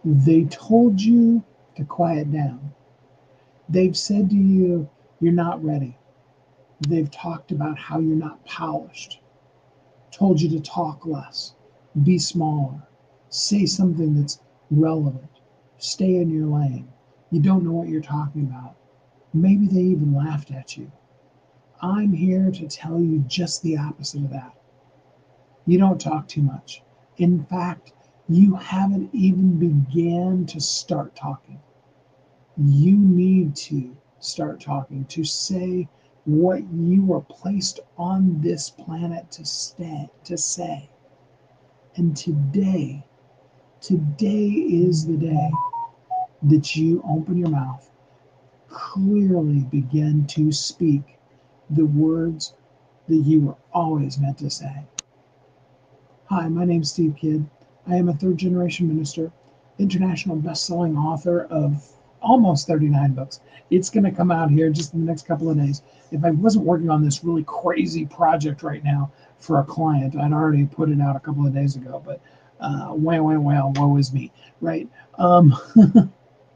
They told you to quiet down. They've said to you, you're not ready. They've talked about how you're not polished, told you to talk less, be smaller, say something that's relevant, stay in your lane. You don't know what you're talking about. Maybe they even laughed at you. I'm here to tell you just the opposite of that. You don't talk too much. In fact, you haven't even began to start talking. You need to start talking, to say what you were placed on this planet to say. And today is the day that you open your mouth, clearly begin to speak the words that you were always meant to say. Hi, my name's Steve Kidd. I am a third generation minister, international best-selling author of almost 39 books. It's going to come out here just in the next couple of days. If I wasn't working on this really crazy project right now for a client, I'd already put it out a couple of days ago, but well, woe is me, right? Um,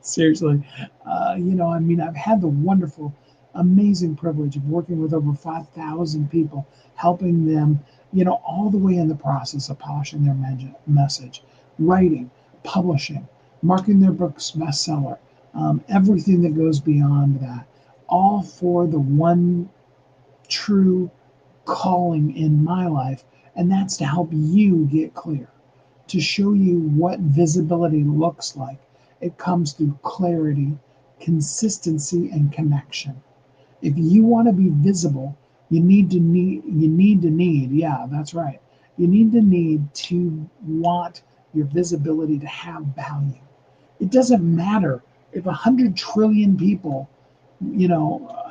Seriously, I've had the wonderful, amazing privilege of working with over 5,000 people, helping them, all the way in the process of polishing their message, writing, publishing, marking their books bestseller, everything that goes beyond that, all for the one true calling in my life, and that's to help you get clear, to show you what visibility looks like. It comes through clarity, consistency, and connection. If you want to be visible, yeah, that's right. You need to want your visibility to have value. It doesn't matter if 100 trillion people,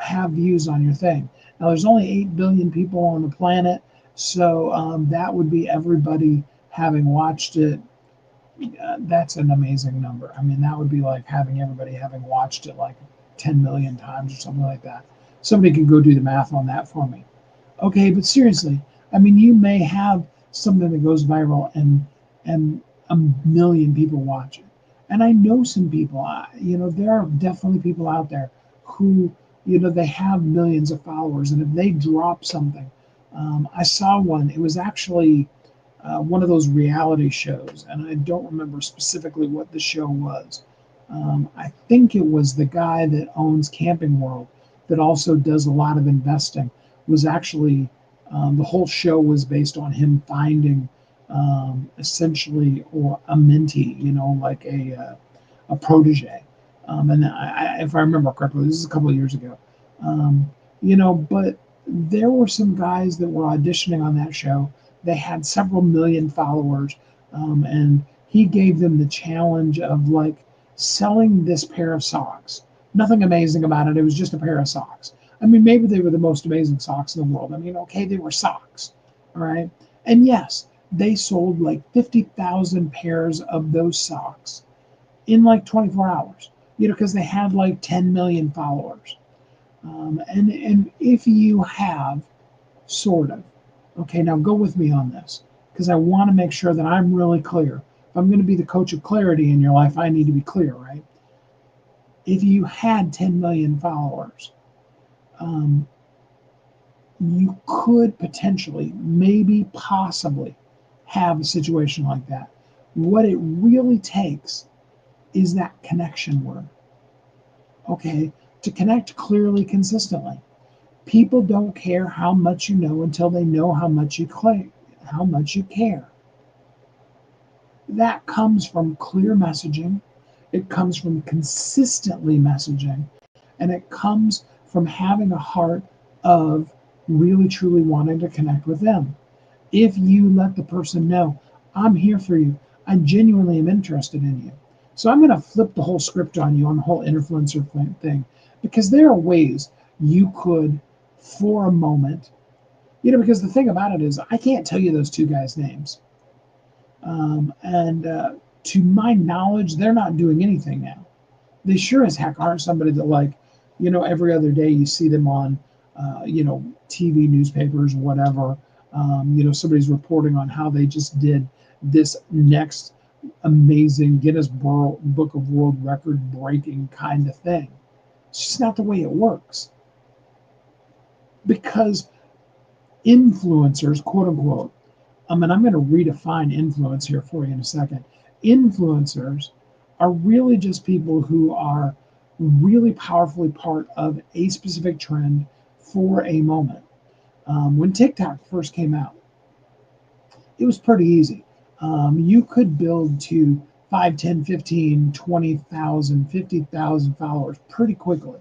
have views on your thing. Now, there's only 8 billion people on the planet, so that would be everybody having watched it. That's an amazing number. I mean, that would be like having everybody having watched it like 10 million times or something like that. Somebody can go do the math on that for me. Okay, but seriously, I mean, you may have something that goes viral and a million people watch it. And I know some people, there are definitely people out there who, they have millions of followers. And if they drop something, I saw one, it was actually one of those reality shows, and I don't remember specifically what the show was. I think it was the guy that owns Camping World that also does a lot of investing. Was actually the whole show was based on him finding essentially or a mentee, like a protege. And if I remember correctly, this is a couple of years ago. But there were some guys that were auditioning on that show. They had several million followers, and he gave them the challenge of like selling this pair of socks. Nothing amazing about it. It was just a pair of socks. I mean, maybe they were the most amazing socks in the world. I mean, okay, they were socks, all right? And yes, they sold like 50,000 pairs of those socks in like 24 hours, because they had like 10 million followers. And if you have sort of, okay, now go with me on this because I want to make sure that I'm really clear. If I'm going to be the coach of clarity in your life, I need to be clear, right? If you had 10 million followers, um, you could potentially, maybe, possibly have a situation like that. What it really takes is that connection word, okay? To connect clearly, consistently. People don't care how much you know until they know how much you care. That comes from clear messaging. It comes from consistently messaging, and it comes from having a heart of really truly wanting to connect with them. If you let the person know, I'm here for you, I genuinely am interested in you. So I'm going to flip the whole script on you on the whole influencer thing, because there are ways you could, for a moment, because the thing about it is, I can't tell you those two guys' names. And to my knowledge, they're not doing anything now. They sure as heck aren't somebody that, like, every other day you see them on, TV, newspapers, whatever. Somebody's reporting on how they just did this next, amazing Guinness Book of World Record breaking kind of thing. It's just not the way it works. Because influencers, quote unquote, and I'm going to redefine influence here for you in a second. Influencers are really just people who are really powerfully part of a specific trend for a moment. When TikTok first came out, it was pretty easy. You could build to 5, 10, 15, 20,000, 50,000 followers pretty quickly.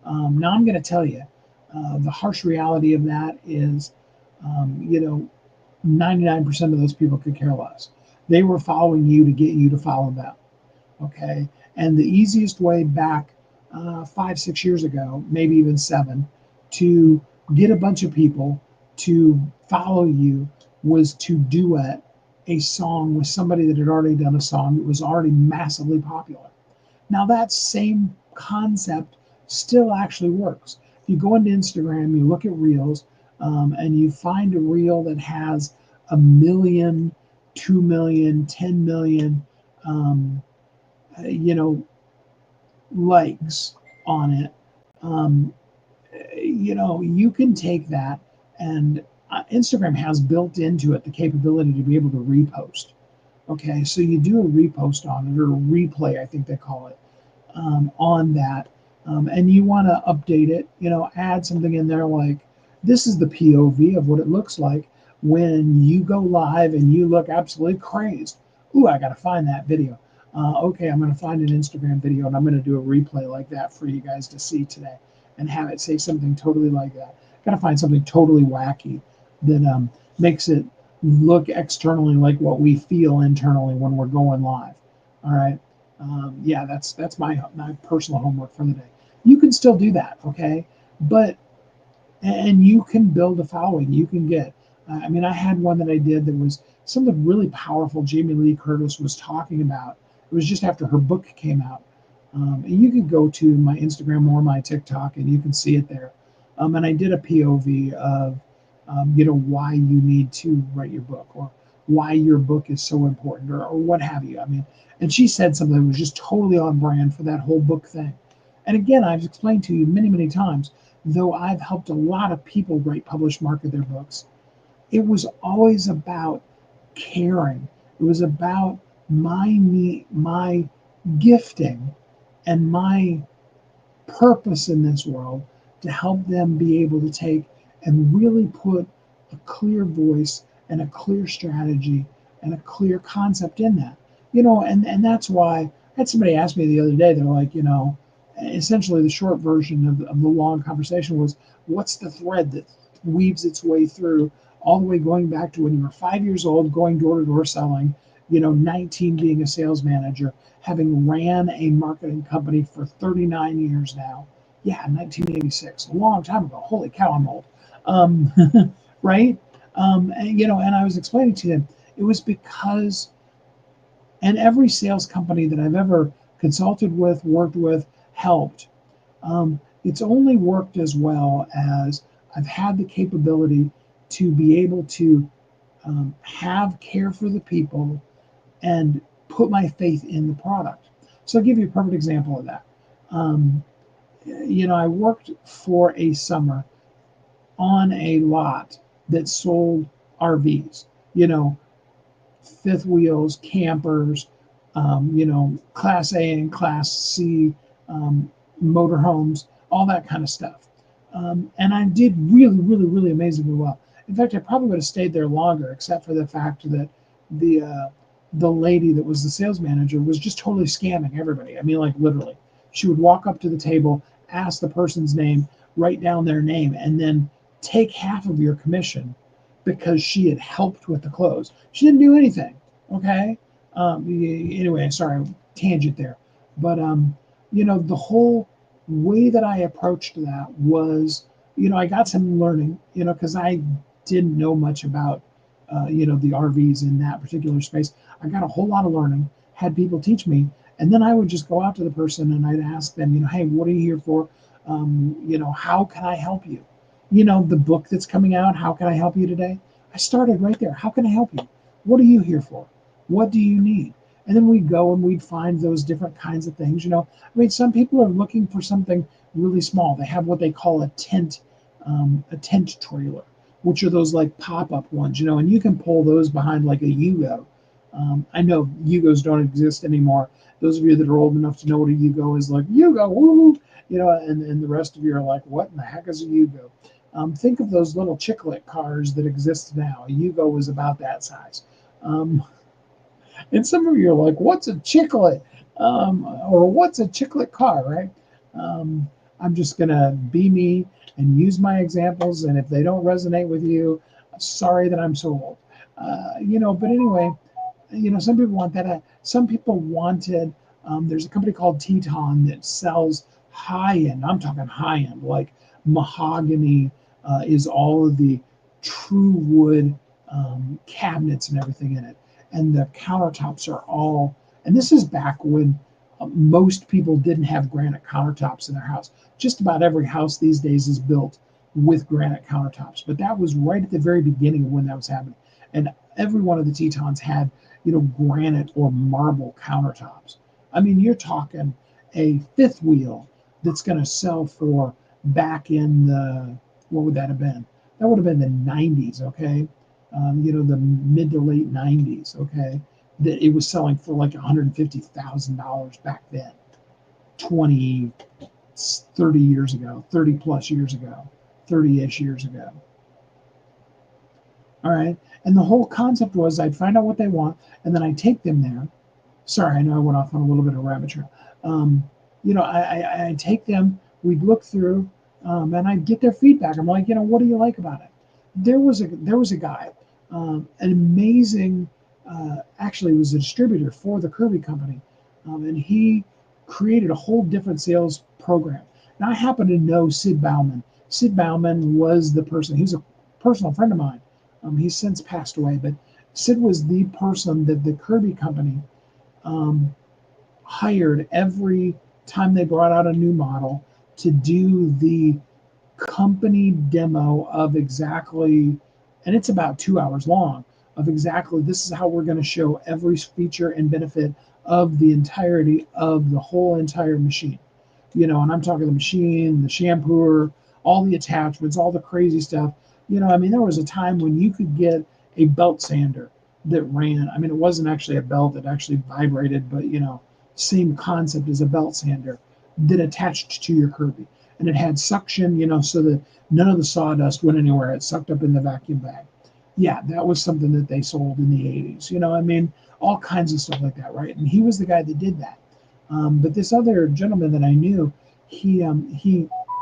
Now I'm going to tell you, the harsh reality of that is, 99% of those people could care less. They were following you to get you to follow them. Okay. And the easiest way back 5, 6 years ago, maybe even 7, to get a bunch of people to follow you was to duet a song with somebody that had already done a song that was already massively popular. Now, that same concept still actually works. If you go into Instagram, you look at Reels, and you find a Reel that has 1 million, 2 million, 10 million, you know, likes on it, um, you can take that and Instagram has built into it the capability to be able to repost. Okay, so you do a repost on it, or a replay, I think they call it, on that, and you want to update it, add something in there like, this is the POV of what it looks like when you go live and you look absolutely crazed. Ooh, I got to find that video. Okay, I'm going to find an Instagram video and I'm going to do a replay like that for you guys to see today and have it say something totally like that. Got to find something totally wacky that makes it look externally like what we feel internally when we're going live. All right. Yeah, that's my personal homework for the day. You can still do that, okay? But and you can build a following. You can get. I had one that I did that was something really powerful. Jamie Lee Curtis was talking about. It was just after her book came out, and you can go to my Instagram or my TikTok, and you can see it there. And I did a POV of, why you need to write your book, or why your book is so important, or what have you. And she said something that was just totally on brand for that whole book thing. And again, I've explained to you many, many times, though I've helped a lot of people write, publish, market their books, it was always about caring. It was about my gifting and my purpose in this world to help them be able to take and really put a clear voice and a clear strategy and a clear concept in that. And that's why I had somebody ask me the other day, they're like, essentially the short version of the long conversation was, what's the thread that weaves its way through all the way going back to when you were 5 years old, going door to door selling, 19 being a sales manager, having ran a marketing company for 39 years now. Yeah, 1986, a long time ago. Holy cow, I'm old. Right? And I was explaining to them, it was because, and every sales company that I've ever consulted with, worked with, helped, it's only worked as well as I've had the capability to be able to have care for the people and put my faith in the product. So I'll give you a perfect example of that. I worked for a summer on a lot that sold RVs, fifth wheels, campers, Class A and Class C motorhomes, all that kind of stuff. And I did really, really, really amazingly well. In fact, I probably would have stayed there longer, except for the fact that the lady that was the sales manager was just totally scamming everybody. Like literally, she would walk up to the table, ask the person's name, write down their name, and then take half of your commission because she had helped with the close. She didn't do anything. Okay. Anyway, sorry, tangent there. But the whole way that I approached that was, I got some learning, because I didn't know much about, the RVs in that particular space. I got a whole lot of learning, had people teach me, and then I would just go out to the person and I'd ask them, hey, what are you here for? How can I help you? The book that's coming out, how can I help you today? I started right there. How can I help you? What are you here for? What do you need? And then we'd go and we'd find those different kinds of things. I mean, some people are looking for something really small. They have what they call a tent trailer, which are those like pop-up ones, and you can pull those behind like a Yugo. I know Yugos don't exist anymore. Those of you that are old enough to know what a Yugo is, like Yugo, woo, and the rest of you are like, what in the heck is a Yugo? Think of those little chiclet cars that exist now. A Yugo was about that size. Um, and some of you are like, what's a chiclet? Or what's a chiclet car, right? Um, I'm just going to be me and use my examples. And if they don't resonate with you, sorry that I'm so old. But anyway, some people want that. Some people wanted, there's a company called Teton that sells high end, I'm talking high end, like mahogany is all of the true wood cabinets and everything in it. And the countertops are all, and this is back when most people didn't have granite countertops in their house. Just about every house these days is built with granite countertops. But that was right at the very beginning of when that was happening. And every one of the Tetons had granite or marble countertops. I mean, you're talking a fifth wheel that's going to sell for back in the, what would that have been? That would have been the 90s, okay? The mid to late 90s, okay? That it was selling for like $150,000 back then, 20, 30 years ago, 30 plus years ago, 30-ish years ago. All right. And the whole concept was I'd find out what they want, and then I'd take them there. Sorry, I know I went off on a little bit of a rabbit trail. I'd take them, we'd look through, and I'd get their feedback. I'm like, what do you like about it? There was a guy, an amazing, actually was a distributor for the Kirby company, and he created a whole different sales program. Now I happen to know Sid Bauman. Sid Bauman was the person. He was a personal friend of mine. He's since passed away, but Sid was the person that the Kirby company hired every time they brought out a new model to do the company demo of exactly, and it's about 2 hours long, of exactly this is how we're going to show every feature and benefit of the entirety of the whole entire machine. And I'm talking the machine, the shampooer, all the attachments, all the crazy stuff. I mean, there was a time when you could get a belt sander that ran. I mean, it wasn't actually a belt that actually vibrated, but same concept as a belt sander that attached to your Kirby. And it had suction, so that none of the sawdust went anywhere. It sucked up in the vacuum bag. Yeah, that was something that they sold in the 80s. I mean, all kinds of stuff like that, right? And he was the guy that did that. But this other gentleman that I knew, he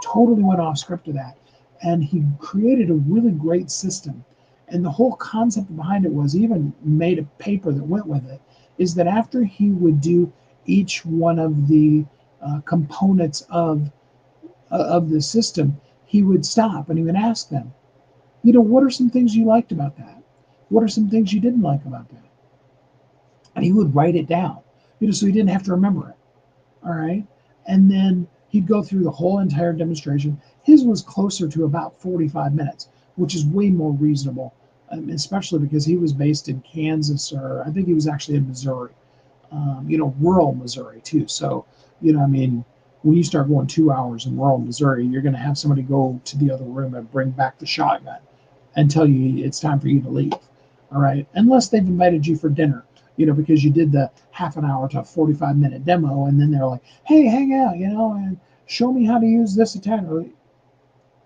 totally went off script to that, and he created a really great system. And the whole concept behind it was, he even made a paper that went with it, is that after he would do each one of the components of the system, he would stop and he would ask them, what are some things you liked about that? What are some things you didn't like about that? And he would write it down, so he didn't have to remember it. All right. And then he'd go through the whole entire demonstration. His was closer to about 45 minutes, which is way more reasonable, especially because he was based in Kansas, or I think he was actually in Missouri, rural Missouri too. So, I mean, when you start going 2 hours in rural Missouri, you're going to have somebody go to the other room and bring back the shotgun and tell you it's time for you to leave. All right. Unless they've invited you for dinner, because you did the half an hour to 45-minute demo, and then they're like, hey, hang out, and show me how to use this attachment.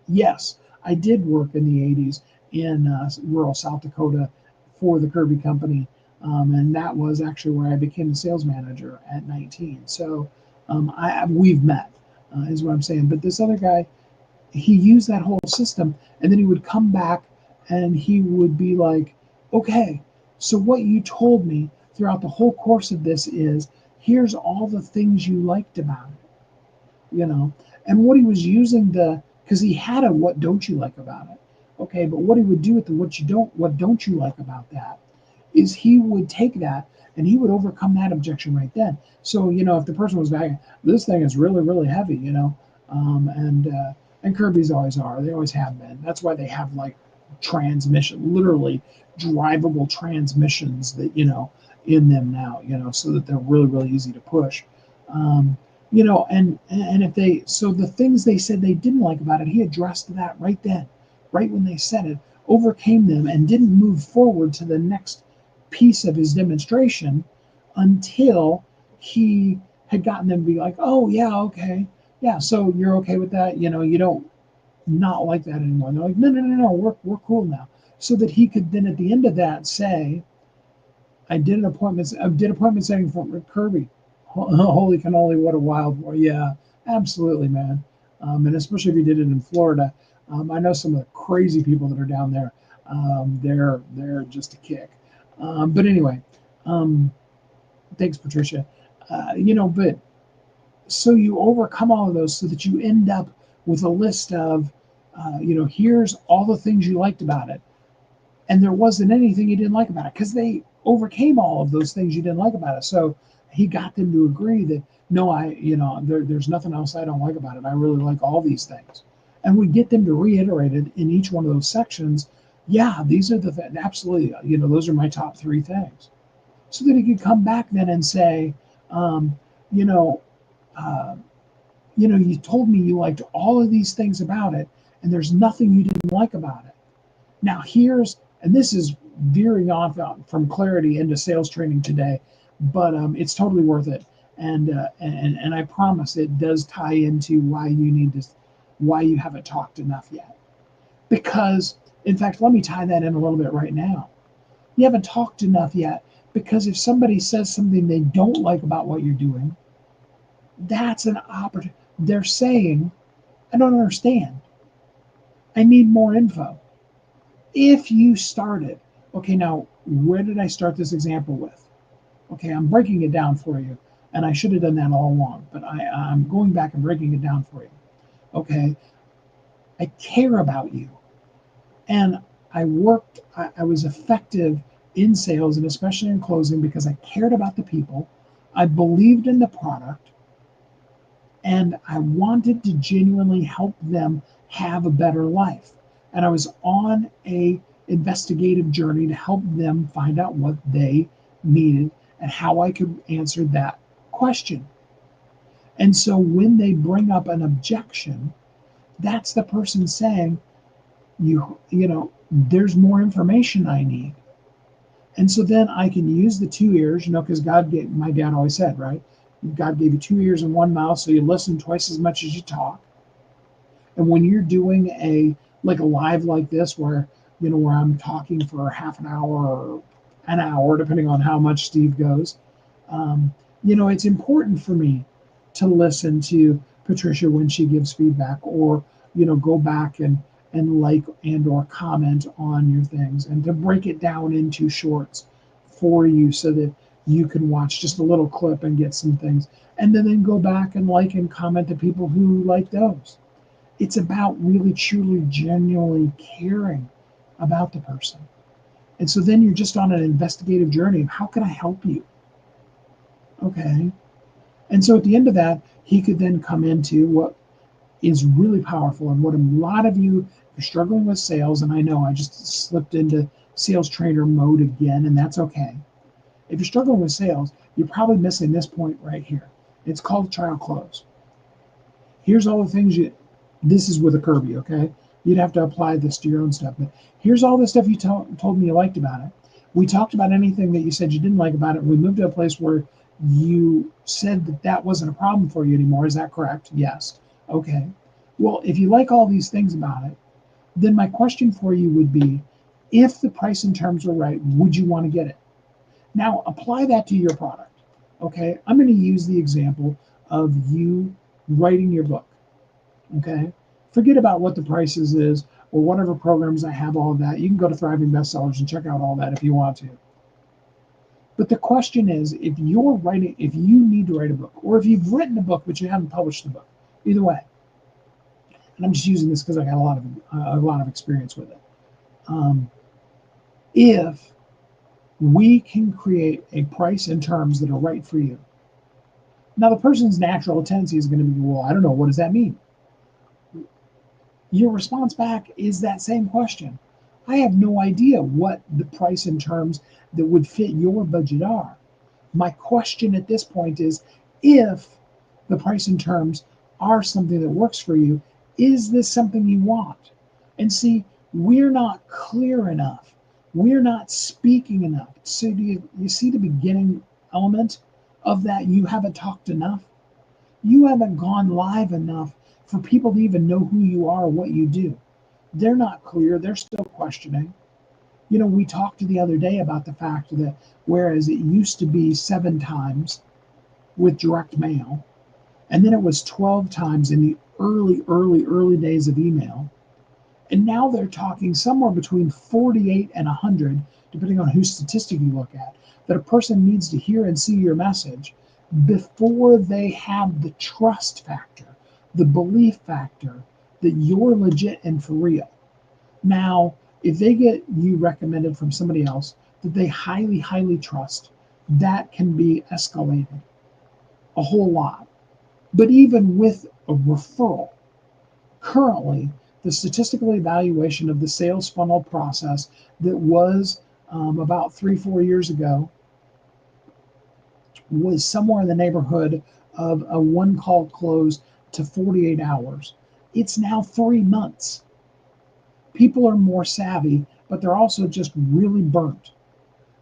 Yes, I did work in the 80s in rural South Dakota for the Kirby company. And that was actually where I became a sales manager at 19. So we've met, is what I'm saying. But this other guy, he used that whole system, and then he would come back and he would be like, okay, so what you told me throughout the whole course of this is, here's all the things you liked about it, and what he was using because he had a what don't you like about it. Okay, but what he would do with the what don't you like about that is he would take that and he would overcome that objection right then. So, if the person was like, this thing is really, really heavy, and Kirby's always are, they always have been. That's why they have like literally drivable transmissions that, in them now, so that they're really, really easy to push. Um, and if they, so the things they said they didn't like about it, he addressed that right then, right when they said it, overcame them, and didn't move forward to the next piece of his demonstration until he had gotten them to be like, oh, yeah, okay. Yeah, so you're okay with that? You don't not like that anymore. And they're like, no, no, no, no, we're cool now. So that he could then at the end of that say, I did appointment setting for Kirby. Holy cannoli, what a wild boy. Yeah, absolutely, man. And especially if you did it in Florida. I know some of the crazy people that are down there. They're just a kick. But anyway, um, thanks, Patricia. But so you overcome all of those so that you end up with a list of, here's all the things you liked about it, and there wasn't anything you didn't like about it because they overcame all of those things you didn't like about it. So he got them to agree that no, there's nothing else I don't like about it. I really like all these things, and we get them to reiterate it in each one of those sections. Yeah, these are absolutely, those are my top three things, so that he could come back then and say, um, you know, uh, you told me you liked all of these things about it, and there's nothing you didn't like about it. Now, and this is veering off from clarity into sales training today, but it's totally worth it. And I promise it does tie into why you haven't talked enough yet. Because, in fact, let me tie that in a little bit right now. You haven't talked enough yet because if somebody says something they don't like about what you're doing, that's an opportunity. They're saying, I don't understand. I need more info. If you started, okay, now where did I start this example with? Okay, I'm breaking it down for you, and I should have done that all along, but I'm going back and breaking it down for you. Okay, I care about you, and I was effective in sales and especially in closing because I cared about the people, I believed in the product, and I wanted to genuinely help them have a better life. And I was on a investigative journey to help them find out what they needed and how I could answer that question. And so when they bring up an objection, that's the person saying, there's more information I need. And so then I can use the two ears, because my dad always said, right? God gave you two ears and one mouth, so you listen twice as much as you talk. And when you're doing a live like this, where I'm talking for half an hour or an hour, depending on how much Steve goes, it's important for me to listen to Patricia when she gives feedback, or go back and like and or comment on your things, and to break it down into shorts for you so that you can watch just a little clip and get some things, and then go back and like and comment to people who like those. It's about really, truly, genuinely caring about the person. And so then you're just on an investigative journey of how can I help you? Okay. And so at the end of that, he could then come into what is really powerful, and what a lot of you are struggling with sales, and I know I just slipped into sales trainer mode again, and that's okay. If you're struggling with sales, you're probably missing this point right here. It's called trial close. Here's all the things this is with a Kirby, okay? You'd have to apply this to your own stuff, but here's all the stuff you told me you liked about it. We talked about anything that you said you didn't like about it. We moved to a place where you said that wasn't a problem for you anymore. Is that correct? Yes. Okay. Well, if you like all these things about it, then my question for you would be, if the price and terms were right, would you want to get it? Now, apply that to your product. Okay. I'm going to use the example of you writing your book. Okay. Forget about what the prices is or whatever programs I have, all of that. You can go to Thriving Bestsellers and check out all that if you want to. But the question is, if you need to write a book, or if you've written a book but you haven't published the book, either way. And I'm just using this because I got a lot of experience with it. If we can create a price and terms that are right for you. Now, the person's natural tendency is going to be, well, I don't know, what does that mean? Your response back is that same question. I have no idea what the price and terms that would fit your budget are. My question at this point is, if the price and terms are something that works for you, is this something you want? And see, we're not clear enough. We're not speaking enough. So do you see the beginning element of that? You haven't talked enough. You haven't gone live enough for people to even know who you are, what you do. They're not clear. They're still questioning. We talked the other day about the fact that whereas it used to be 7 times with direct mail, and then it was 12 times in the early days of email, and now they're talking somewhere between 48 and 100, depending on whose statistic you look at, that a person needs to hear and see your message before they have the trust factor, the belief factor that you're legit and for real. Now, if they get you recommended from somebody else that they highly trust, that can be escalated a whole lot. But even with a referral, currently, the statistical evaluation of the sales funnel process that was about 3-4 years ago was somewhere in the neighborhood of a one call close to 48 hours. It's now 3 months. People are more savvy, but they're also just really burnt.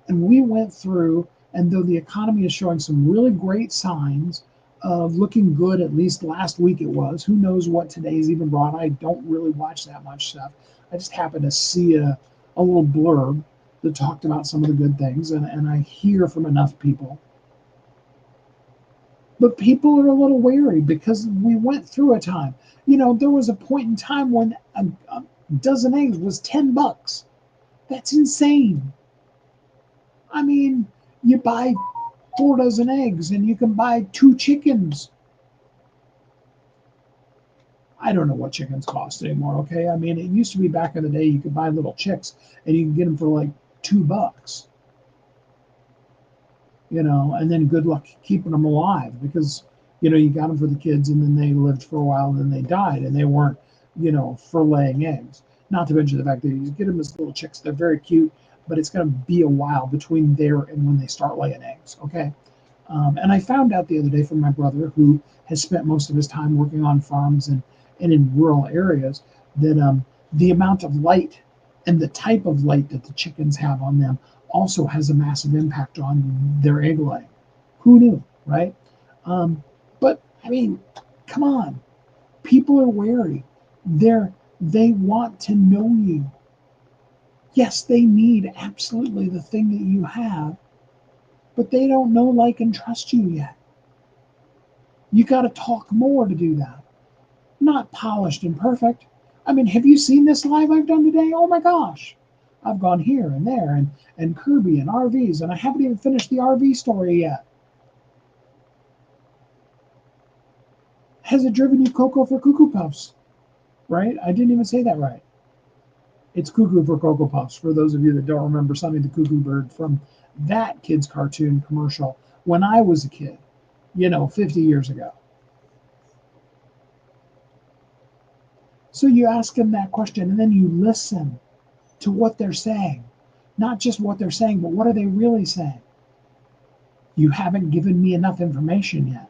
And we went through, and though the economy is showing some really great signs of looking good, at least last week it was, who knows what today's even brought. I don't really watch that much stuff. I just happened to see a little blurb that talked about some of the good things, and I hear from enough people. But people are a little wary because we went through a time. There was a point in time when a dozen eggs was $10. That's insane. I mean, you buy 4 dozen eggs and you can buy 2 chickens. I don't know what chickens cost anymore, okay? I mean, it used to be back in the day you could buy little chicks and you can get them for like $2. And then good luck keeping them alive because, you got them for the kids and then they lived for a while and then they died and they weren't, for laying eggs. Not to mention the fact that you get them as little chicks. They're very cute, but it's going to be a while between there and when they start laying eggs, okay? And I found out the other day from my brother, who has spent most of his time working on farms and in rural areas, that the amount of light and the type of light that the chickens have on them also has a massive impact on their egg laying. Who knew, right? But I mean, come on, people are wary. They want to know you. Yes, they need absolutely the thing that you have, but they don't know, like, and trust you yet. You got to talk more to do that. Not polished and perfect. I mean, have you seen this live I've done today? Oh my gosh. I've gone here and there and Kirby and RVs, and I haven't even finished the RV story yet. Has it driven you Cocoa for Cuckoo Puffs? Right? I didn't even say that right. It's Cuckoo for Cocoa Puffs, for those of you that don't remember Sonny the Cuckoo Bird from that kid's cartoon commercial when I was a kid, 50 years ago. So you ask them that question and then you listen to what they're saying. Not just what they're saying, but what are they really saying? You haven't given me enough information yet.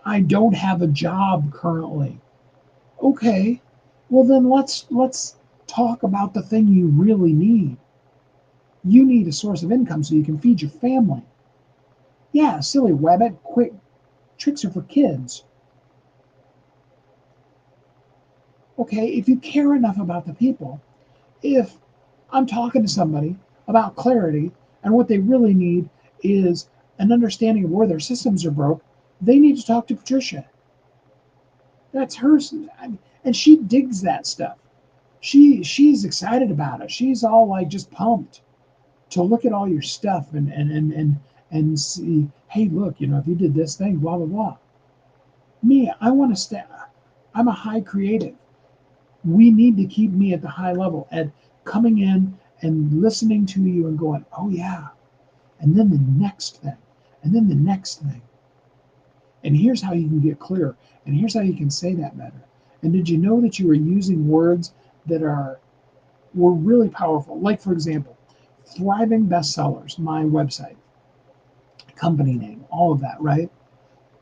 I don't have a job currently. Okay, well then let's talk about the thing you really need. You need a source of income so you can feed your family. Yeah, silly Webbit, quick tricks are for kids. Okay, if you care enough about the people, if I'm talking to somebody about clarity and what they really need is an understanding of where their systems are broke, they need to talk to Patricia. That's her, and she digs that stuff. She's excited about it. She's all like just pumped to look at all your stuff and see, hey, look, if you did this thing, blah blah blah. Me, I want to stay. I'm a high creative. We need to keep me at the high level and coming in and listening to you and going, oh yeah, and then the next thing, and then the next thing. And here's how you can get clear, and here's how you can say that better. And did you know that you are using words that are were really powerful. Like, for example, Thriving Bestsellers, my website, company name, all of that, right?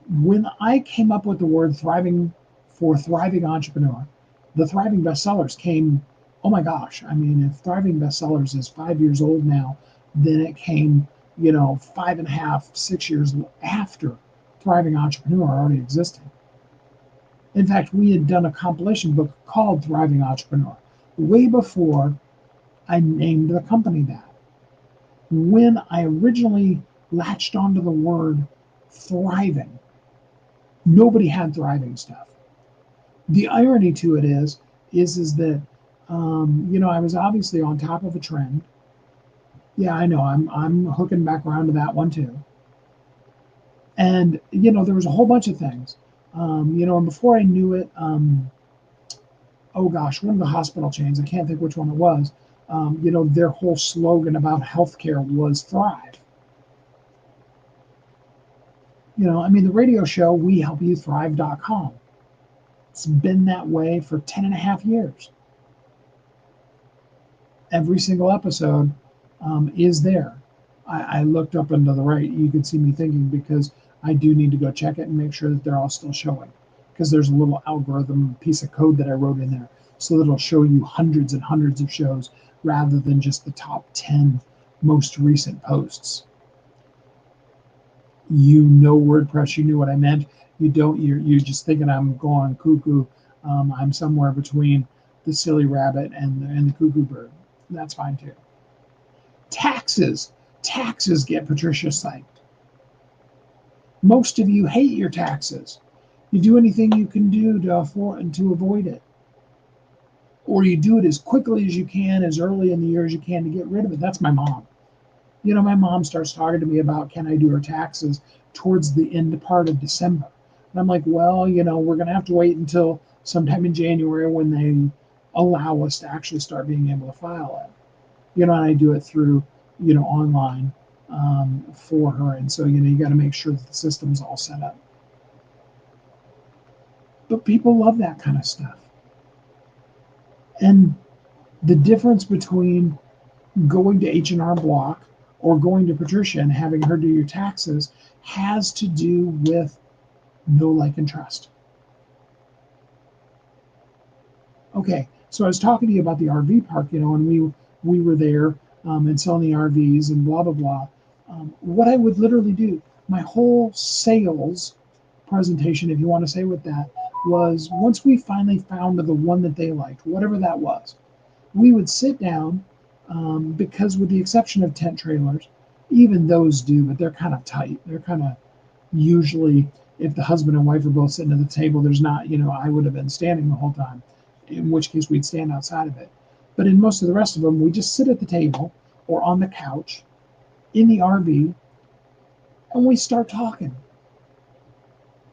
When I came up with the word thriving for thriving entrepreneur, the Thriving Bestsellers came, oh my gosh. I mean, if Thriving Bestsellers is 5 years old now, then it came, 5.5, 6 years after Thriving Entrepreneur already existed. In fact, we had done a compilation book called Thriving Entrepreneur way before I named the company that. When I originally latched onto the word thriving, nobody had thriving stuff. The irony to it is that I was obviously on top of a trend. Yeah, I know. I'm hooking back around to that one too. And there was a whole bunch of things. And before I knew it, oh gosh, one of the hospital chains, I can't think which one it was. Their whole slogan about healthcare was thrive. The radio show We Help You Thrive.com. It's been that way for 10 and a half years. Every single episode is there. I looked up and to the right. You can see me thinking because I do need to go check it and make sure that they're all still showing. Because there's a little algorithm piece of code that I wrote in there so that it'll show you hundreds and hundreds of shows rather than just the top 10 most recent posts. WordPress, you knew what I meant. You don't, you're just thinking I'm going cuckoo. I'm somewhere between the silly rabbit and the cuckoo bird. That's fine too. Taxes get Patricia psyched. Most of you hate your taxes. You do anything you can do to avoid it, or you do it as quickly as you can, as early in the year as you can to get rid of it. That's my mom. My mom starts talking to me about can I do her taxes towards the end part of December. And I'm like, well, we're going to have to wait until sometime in January when they allow us to actually start being able to file it. And I do it through, online for her. And so, you got to make sure that the system's all set up. But people love that kind of stuff. And the difference between going to H&R Block or going to Patricia and having her do your taxes has to do with know, like, and trust. Okay, so I was talking to you about the RV park, and we were there and selling the RVs and blah, blah, blah. What I would literally do, my whole sales presentation, if you want to say with that, was once we finally found the one that they liked, whatever that was, we would sit down, because with the exception of tent trailers, even those do, but they're kind of tight. They're kind of usually, if the husband and wife are both sitting at the table, there's not, I would have been standing the whole time, in which case we'd stand outside of it. But in most of the rest of them, we just sit at the table or on the couch in the RV and we start talking.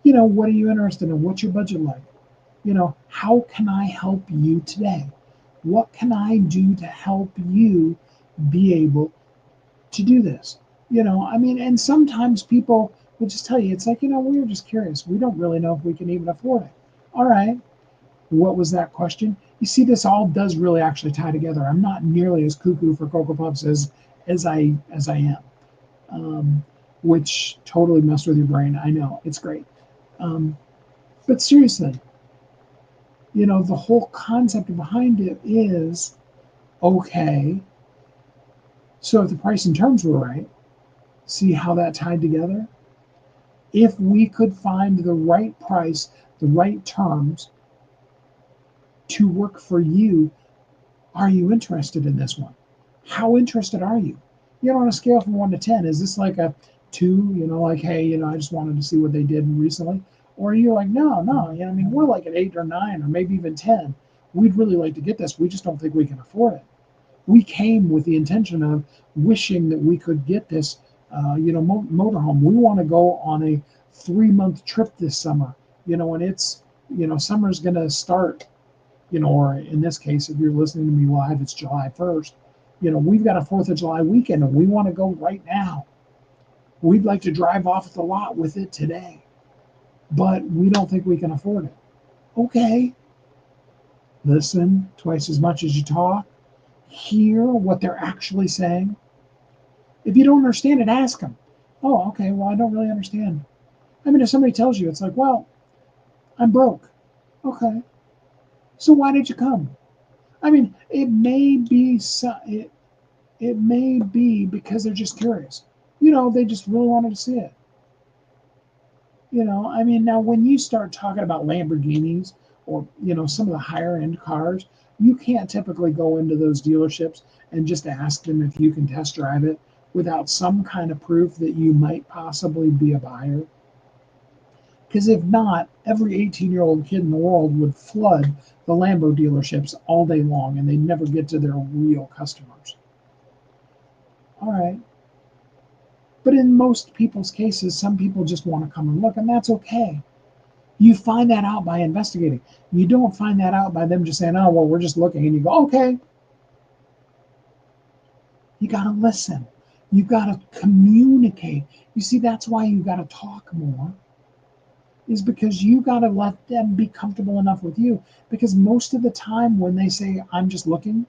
What are you interested in? What's your budget like? How can I help you today? What can I do to help you be able to do this? And sometimes people will just tell you, it's like, we were just curious. We don't really know if we can even afford it. All right. What was that question? You see, this all does really actually tie together. I'm not nearly as cuckoo for Cocoa Puffs as I am, which totally messed with your brain. I know, it's great. But seriously, the whole concept behind it is, okay, so if the price and terms were right, see how that tied together? If we could find the right price, the right terms to work for you, are you interested in this one? How interested are you? On a scale from 1 to 10, is this like a 2, like, hey, I just wanted to see what they did recently? Or are you like, no, we're like an 8 or 9 or maybe even 10. We'd really like to get this. We just don't think we can afford it. We came with the intention of wishing that we could get this, motorhome. We want to go on a 3-month trip this summer, and it's, summer's going to start, or in this case, if you're listening to me live, it's July 1st. We've got a 4th of July weekend and we want to go right now. We'd like to drive off the lot with it today, but we don't think we can afford it. Okay. Listen twice as much as you talk. hear what they're actually saying? If you don't understand it, ask them. Oh, okay, well, I don't really understand. I mean, if somebody tells you, it's like, well, I'm broke. Okay, so why did you come? I mean, it may be because they're just curious. They just really wanted to see it. I mean, now when you start talking about Lamborghinis or, some of the higher end cars, you can't typically go into those dealerships and just ask them if you can test drive it without some kind of proof that you might possibly be a buyer. Because if not, every 18-year-old kid in the world would flood the Lambo dealerships all day long and they'd never get to their real customers. All right. But in most people's cases, some people just want to come and look, and that's okay. You find that out by investigating. You don't find that out by them just saying, oh, well, we're just looking. And you go, okay. You got to listen. You got to communicate. You see, that's why you got to talk more, is because you got to let them be comfortable enough with you. Because most of the time when they say, I'm just looking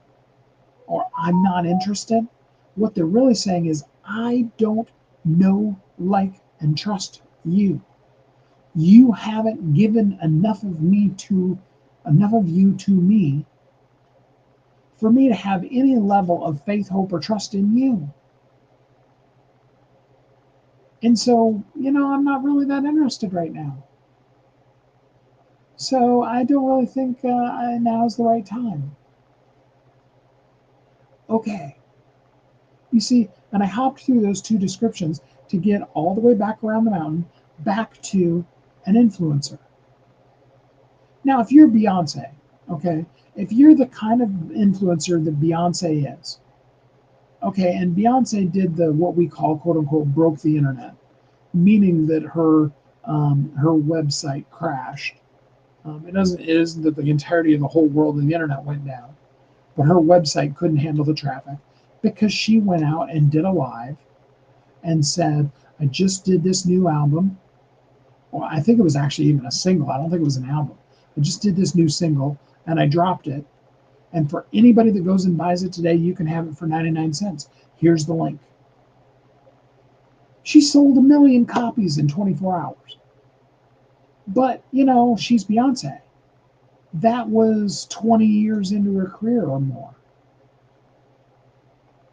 or I'm not interested, what they're really saying is, I don't know, like, and trust you. You haven't given enough of you to me for me to have any level of faith, hope, or trust in you. And so, I'm not really that interested right now. So I don't really think now's the right time. Okay. You see, and I hopped through those two descriptions to get all the way back around the mountain, back to an influencer. Now, if you're Beyonce, okay, if you're the kind of influencer that Beyonce is, okay, and Beyonce did the what we call quote unquote broke the internet, meaning that her website crashed. It isn't that the entirety of the whole world and the internet went down, but her website couldn't handle the traffic because she went out and did a live and said, I just did this new album. Well, I think it was actually even a single. I don't think it was an album. I just did this new single and I dropped it. And for anybody that goes and buys it today, you can have it for 99 cents. Here's the link. She sold 1 million copies in 24 hours. But, she's Beyonce. That was 20 years into her career or more.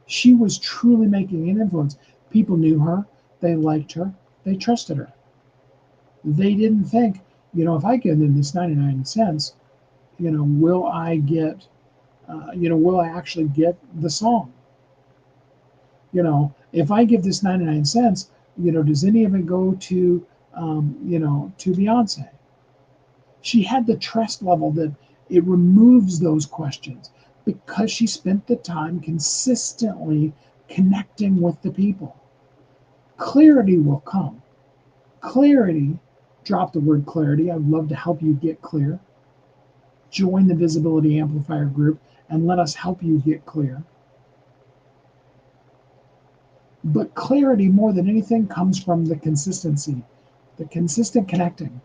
She was truly making an influence. People knew her, they liked her, they trusted her. They didn't think, if I give them this 99 cents, will I get, will I actually get the song? If I give this 99 cents, does any of it go to, to Beyonce? She had the trust level that it removes those questions because she spent the time consistently connecting with the people. Clarity will come. Clarity, drop the word clarity. I'd love to help you get clear. Join the Visibility Amplifier group and let us help you get clear. But clarity, more than anything, comes from the consistency, the consistent connecting.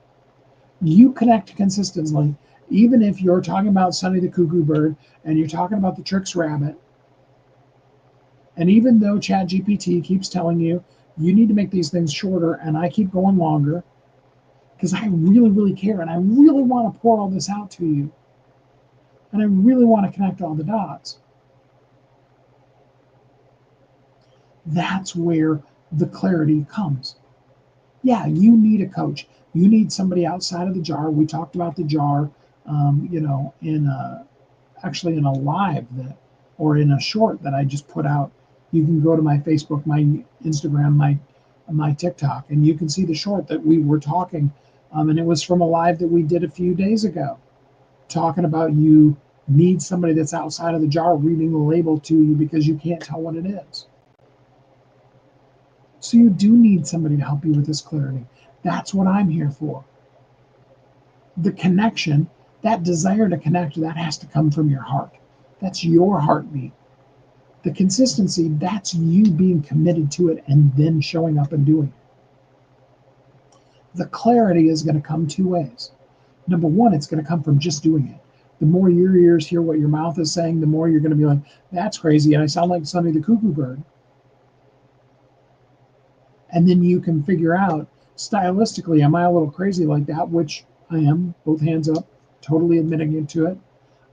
You connect consistently, even if you're talking about Sonny the Cuckoo Bird and you're talking about the Trix Rabbit. And even though ChatGPT keeps telling you, you need to make these things shorter, and I keep going longer, because I really, really care, and I really want to pour all this out to you. And I really want to connect all the dots. That's where the clarity comes. Yeah, you need a coach. You need somebody outside of the jar. We talked about the jar, actually in a live or in a short that I just put out. You can go to my Facebook, my Instagram, my TikTok, and you can see the short that we were talking. And it was from a live that we did a few days ago, talking about you need somebody that's outside of the jar reading the label to you because you can't tell what it is. So you do need somebody to help you with this clarity. That's what I'm here for. The connection, that desire to connect, that has to come from your heart. That's your heartbeat. The consistency, that's you being committed to it and then showing up and doing it. The clarity is going to come two ways. Number one, it's going to come from just doing it. The more your ears hear what your mouth is saying, the more you're going to be like, that's crazy, and I sound like Sonny the Cuckoo Bird. And then you can figure out stylistically, am I a little crazy like that? Which I am, both hands up, totally admitting into it.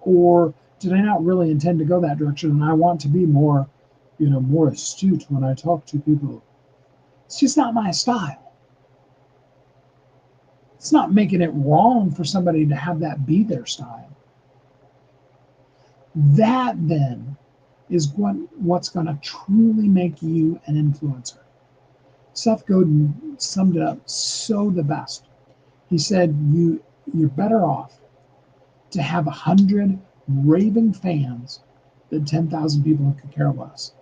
Or did I not really intend to go that direction and I want to be more, more astute when I talk to people? It's just not my style. It's not making it wrong for somebody to have that be their style. That then is what's going to truly make you an influencer. Seth Godin summed it up so the best. He said, you're better off to have 100 raving fans than 10,000 people who could care less.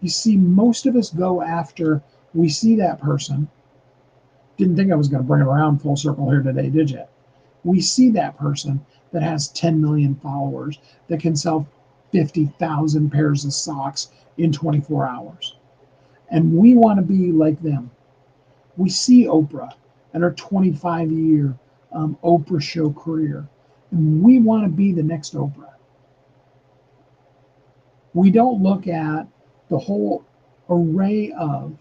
You see, most of us go after, we see that person. Didn't think I was going to bring it around full circle here today, did you? We see that person that has 10 million followers that can sell 50,000 pairs of socks in 24 hours. And we want to be like them. We see Oprah and her 25-year Oprah show career. And we want to be the next Oprah. We don't look at the whole array of,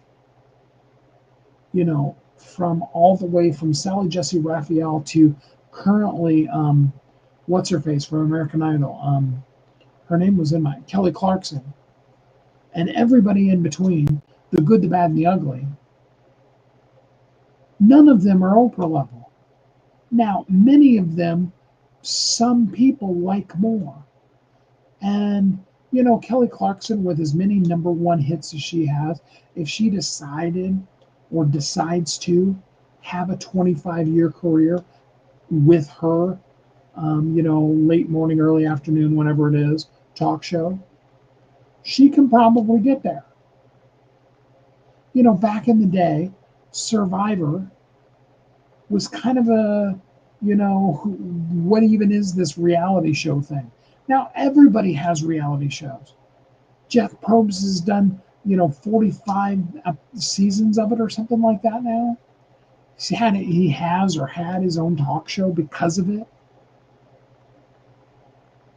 from all the way from Sally Jesse Raphael to currently, what's her face from American Idol? Her name was in Kelly Clarkson. And everybody in between, the good, the bad, and the ugly. None of them are Oprah level. Now, many of them, some people like more. And, Kelly Clarkson, with as many number one hits as she has, if she decided or decides to have a 25-year career with her, late morning, early afternoon, whenever it is, talk show, she can probably get there. Back in the day, Survivor was kind of a, what even is this reality show thing? Now, everybody has reality shows. Jeff Probst has done, 45 seasons of it or something like that now. He has or had his own talk show because of it.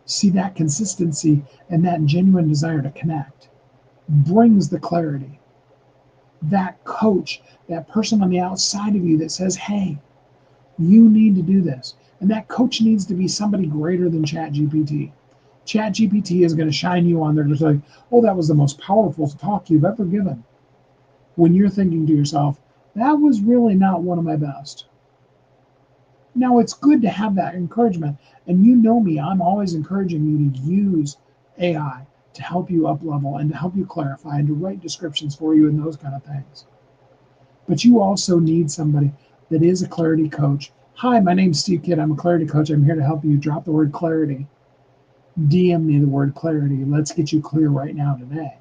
See, that consistency and that genuine desire to connect brings the clarity. That coach, that person on the outside of you that says, hey, you need to do this. And that coach needs to be somebody greater than ChatGPT. ChatGPT is going to shine you on there to say, oh, that was the most powerful talk you've ever given. When you're thinking to yourself, that was really not one of my best. Now, it's good to have that encouragement. And you know me, I'm always encouraging you to use AI to help you up level and to help you clarify and to write descriptions for you and those kind of things. But you also need somebody that is a clarity coach. Hi, my name's Steve Kidd. I'm a clarity coach. I'm here to help you. Drop the word clarity. DM me the word clarity. Let's get you clear right now today.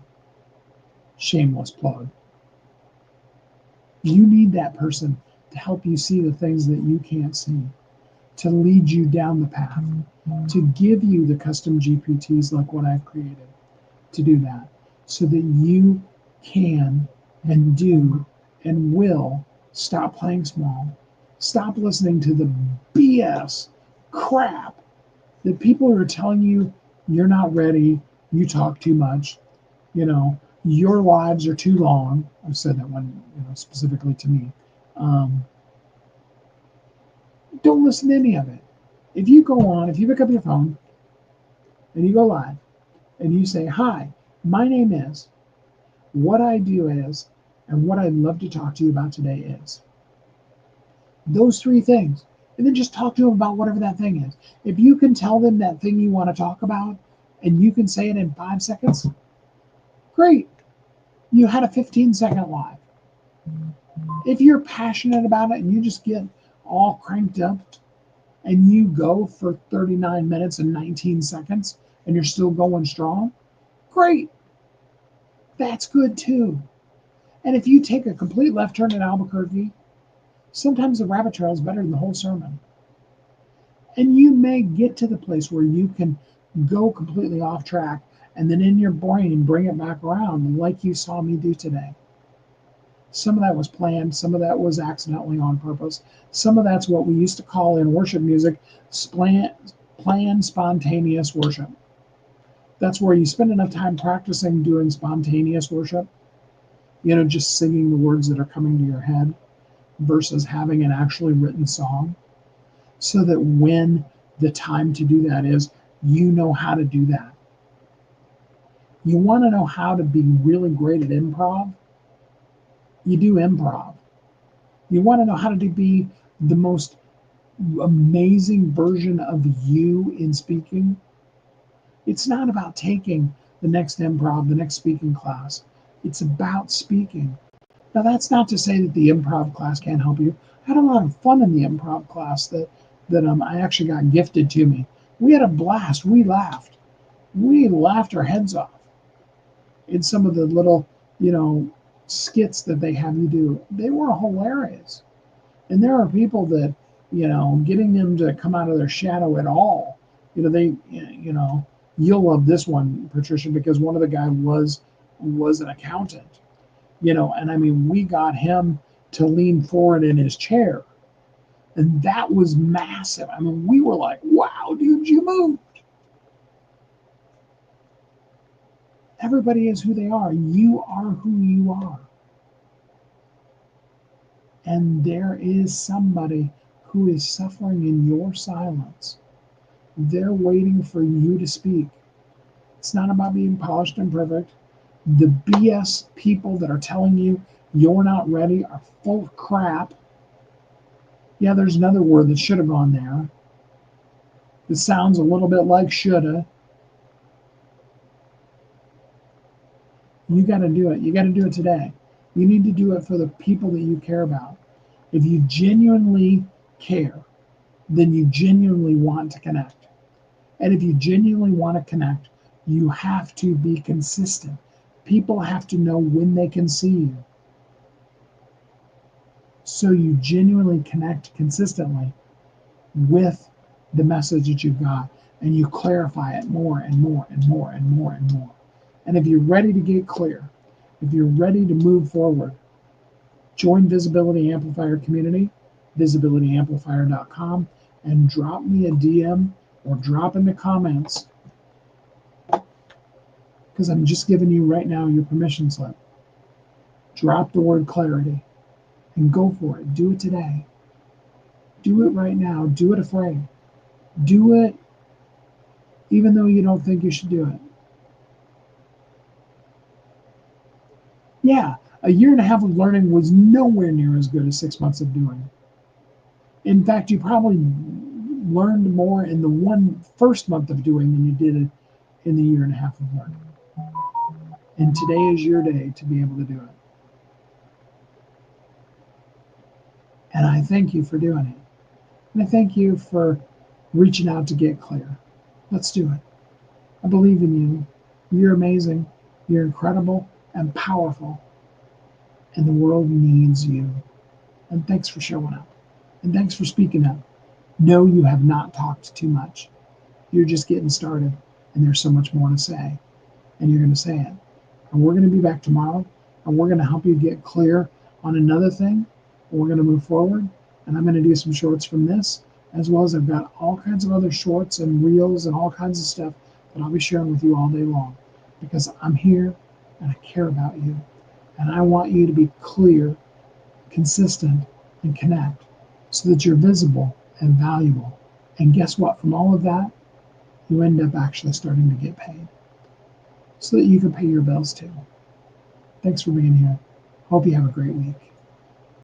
Shameless plug. You need that person to help you see the things that you can't see, to lead you down the path, to give you the custom GPTs like what I've created, to do that, so that you can and do and will stop playing small, stop listening to the BS crap that people are telling you you're not ready, you talk too much, your lives are too long. I've said that one, specifically to me. Don't listen to any of it. If you pick up your phone and you go live and you say, hi, my name is, what I do is, and what I'd love to talk to you about today is. Those three things. And then just talk to them about whatever that thing is. If you can tell them that thing you want to talk about and you can say it in 5 seconds, great. You had a 15-second live. If you're passionate about it and you just get all cranked up and you go for 39 minutes and 19 seconds and you're still going strong, great. That's good too. And if you take a complete left turn at Albuquerque, sometimes the rabbit trail is better than the whole sermon. And you may get to the place where you can go completely off track and then in your brain bring it back around like you saw me do today. Some of that was planned, some of that was accidentally on purpose. Some of that's what we used to call in worship music Plan spontaneous worship. That's where you spend enough time practicing doing spontaneous worship, just singing the words that are coming to your head versus having an actually written song, so that when the time to do that is, you know how to do that. You want to know how to be really great at improv? You do improv. You want to know how to be the most amazing version of you in speaking? It's not about taking the next improv, the next speaking class. It's about speaking. Now, that's not to say that the improv class can't help you. I had a lot of fun in the improv class that I actually got gifted to me. We had a blast. We laughed. We laughed our heads off in some of the little, skits that they have you do. They were hilarious. And there are people that, getting them to come out of their shadow at all, you'll love this one, Patricia, because one of the guys was an accountant, and I mean, we got him to lean forward in his chair. And that was massive. I mean, we were like, wow, dude, you moved. Everybody is who they are. You are who you are. And there is somebody who is suffering in your silence. They're waiting for you to speak. It's not about being polished and perfect. The BS people that are telling you you're not ready are full of crap. Yeah, there's another word that should have gone there. It sounds a little bit like shoulda. You got to do it. You got to do it today. You need to do it for the people that you care about. If you genuinely care, then you genuinely want to connect. And if you genuinely want to connect, you have to be consistent. People have to know when they can see you. So you genuinely connect consistently with the message that you've got, and you clarify it more and more and more and more and more. And if you're ready to get clear, if you're ready to move forward, join Visibility Amplifier community, visibilityamplifier.com, and drop me a DM or drop in the comments, because I'm just giving you right now your permission slip. Drop the word clarity and go for it. Do it today. Do it right now. Do it afraid. Do it even though you don't think you should do it. Yeah, a year and a half of learning was nowhere near as good as 6 months of doing. In fact, you probably learned more in the first month of doing than you did in the year and a half of learning. And today is your day to be able to do it. And I thank you for doing it. And I thank you for reaching out to get clear. Let's do it. I believe in you. You're amazing. You're incredible and powerful. And the world needs you. And thanks for showing up. And thanks for speaking up. No, you have not talked too much. You're just getting started. And there's so much more to say. And you're going to say it. And we're going to be back tomorrow. And we're going to help you get clear on another thing. And we're going to move forward. And I'm going to do some shorts from this, as well as I've got all kinds of other shorts and reels and all kinds of stuff that I'll be sharing with you all day long, because I'm here and I care about you. And I want you to be clear, consistent, and connect so that you're visible and valuable. And guess what? From all of that, you end up actually starting to get paid so that you can pay your bills too. Thanks for being here. Hope you have a great week.